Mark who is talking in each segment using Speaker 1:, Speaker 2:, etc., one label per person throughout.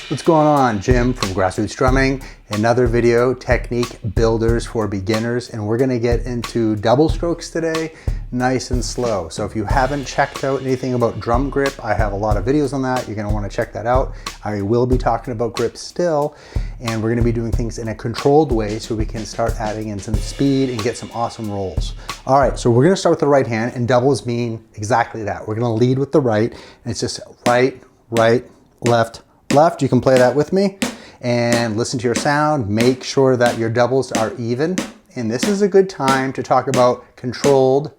Speaker 1: What's going on? Jim from Grassroots Drumming. Another video, technique builders for beginners, and we're going to get into double strokes today, nice and slow. So if you haven't checked out anything about drum grip, I have a lot of videos on that. You're going to want to check that out. I will be talking about grip still, and we're going to be doing things in a controlled way so we can start adding in some speed and get some awesome rolls. All right, so we're going to start with the right hand, and doubles mean exactly that. We're going to lead with the right, and it's just right, right, left, left. You can play that with me and listen to your sound. Make sure that your doubles are even. And this is a good time to talk about controlled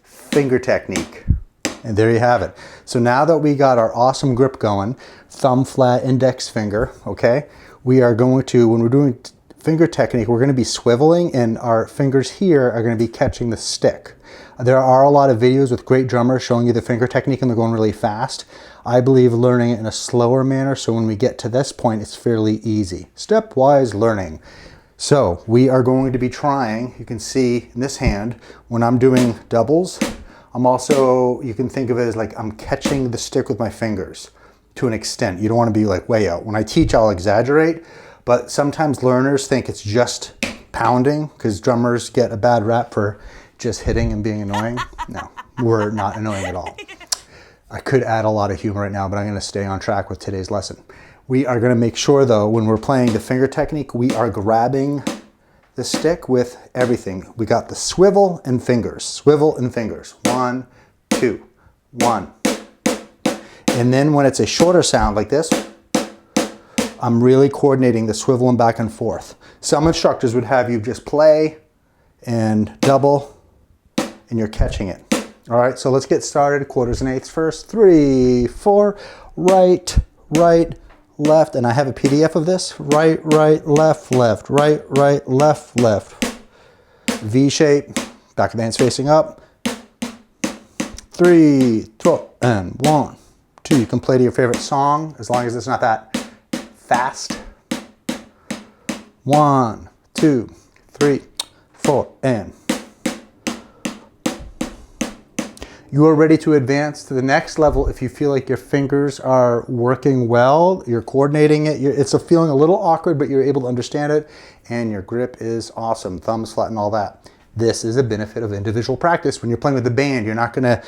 Speaker 1: finger technique. And there you have it. So now that we got our awesome grip going, thumb flat, index finger, okay? We are going to, when we're doing finger technique, we're going to be swiveling and our fingers here are going to be catching the stick. There are a lot of videos with great drummers showing you the finger technique and they're going really fast. I believe learning it in a slower manner, so when we get to this point, it's fairly easy. Stepwise learning. So we are going to be trying, you can see in this hand, when I'm doing doubles, I'm also, you can think of it as like I'm catching the stick with my fingers to an extent. You don't want to be like way out. When I teach, I'll exaggerate, but sometimes learners think it's just pounding because drummers get a bad rap for just hitting and being annoying. No, we're not annoying at all. I could add a lot of humor right now, but I'm going to stay on track with today's lesson. We are going to make sure though, when we're playing the finger technique, we are grabbing the stick with everything. We got the swivel and fingers, swivel and fingers. 1, 2, 1. And then when it's a shorter sound like this, I'm really coordinating the swivel and back and forth. Some instructors would have you just play and double and you're catching it. All right, so let's get started. Quarters and eighths first. 3, 4, right, right, left. And I have a PDF of this. Right, right, left, left, right, right, left, left. V shape, back of the hands facing up. 3, 4, and 1, 2. You can play to your favorite song as long as it's not that fast. 1, 2, 3, 4, and you are ready to advance to the next level if you feel like your fingers are working well, you're coordinating it, it's a feeling a little awkward, but you're able to understand it, and your grip is awesome, thumbs flat and all that. This is a benefit of individual practice. When you're playing with the band, you're not gonna,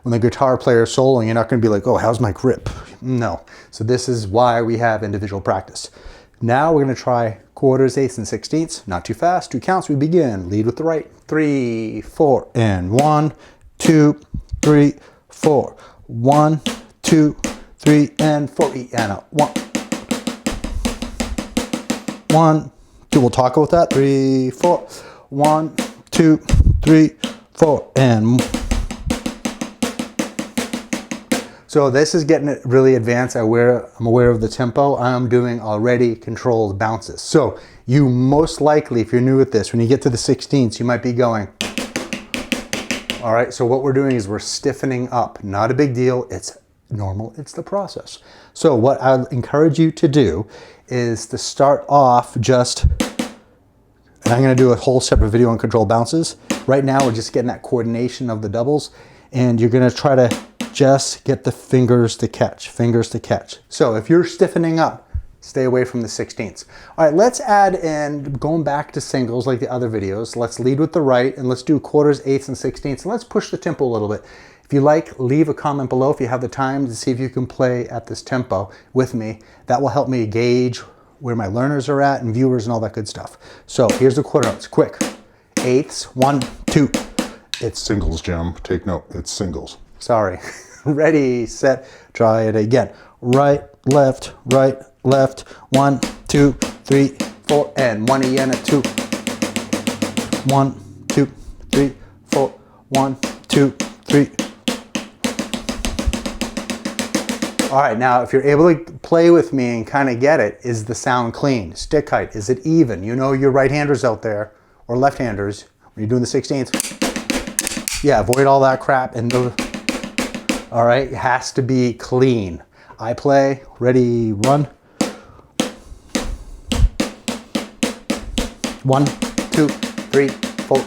Speaker 1: when the guitar player is soloing, you're not gonna be like, oh, how's my grip? No. So this is why we have individual practice. Now we're gonna try quarters, eighths, and sixteenths. Not too fast, 2 counts, we begin. Lead with the right. 3, 4, and 1, 2, 3, 4. 1, 2, 3, and 4. E and a 1. 1, 2. We'll talk about that. 3, 4. 1, 2, 3, 4, and. So this is getting it really advanced. I'm aware of the tempo. I'm doing already controlled bounces. So you most likely, if you're new at this, when you get to the 16ths, you might be going. All right, so what we're doing is we're stiffening up. Not a big deal, it's normal, it's the process. So what I encourage you to do is to start off just, and I'm gonna do a whole separate video on control bounces. Right now, we're just getting that coordination of the doubles, and you're gonna try to just get the fingers to catch, fingers to catch. So if you're stiffening up, stay away from the 16ths. All right, let's add in, going back to singles like the other videos, let's lead with the right and let's do quarters, eighths, and 16ths. And let's push the tempo a little bit. If you like, leave a comment below if you have the time to see if you can play at this tempo with me. That will help me gauge where my learners are at and viewers and all that good stuff. So here's the quarter notes, quick. Eighths, 1, 2. It's singles, Jim, take note, it's singles. Sorry. Ready, set, try it again. Right, left, right, left. 1, 2, 3, 4, and 1 E and a 2. 1, 2, 3, 4. 1, 2, 3. All right, now if you're able to play with me and kind of get it, is the sound clean? Stick height, is it even? You know your right-handers out there, or left-handers, when you're doing the 16ths. Yeah, avoid all that crap. And all right, it has to be clean. I play, ready, run. 1, 2, 3, 4.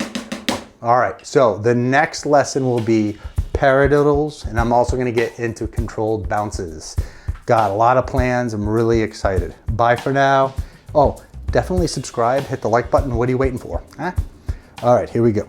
Speaker 1: All right, so the next lesson will be paradiddles, and I'm also going to get into controlled bounces. Got a lot of plans. I'm really excited. Bye for now. Oh, definitely subscribe, hit the like button. What are you waiting for? Huh? All right, here we go.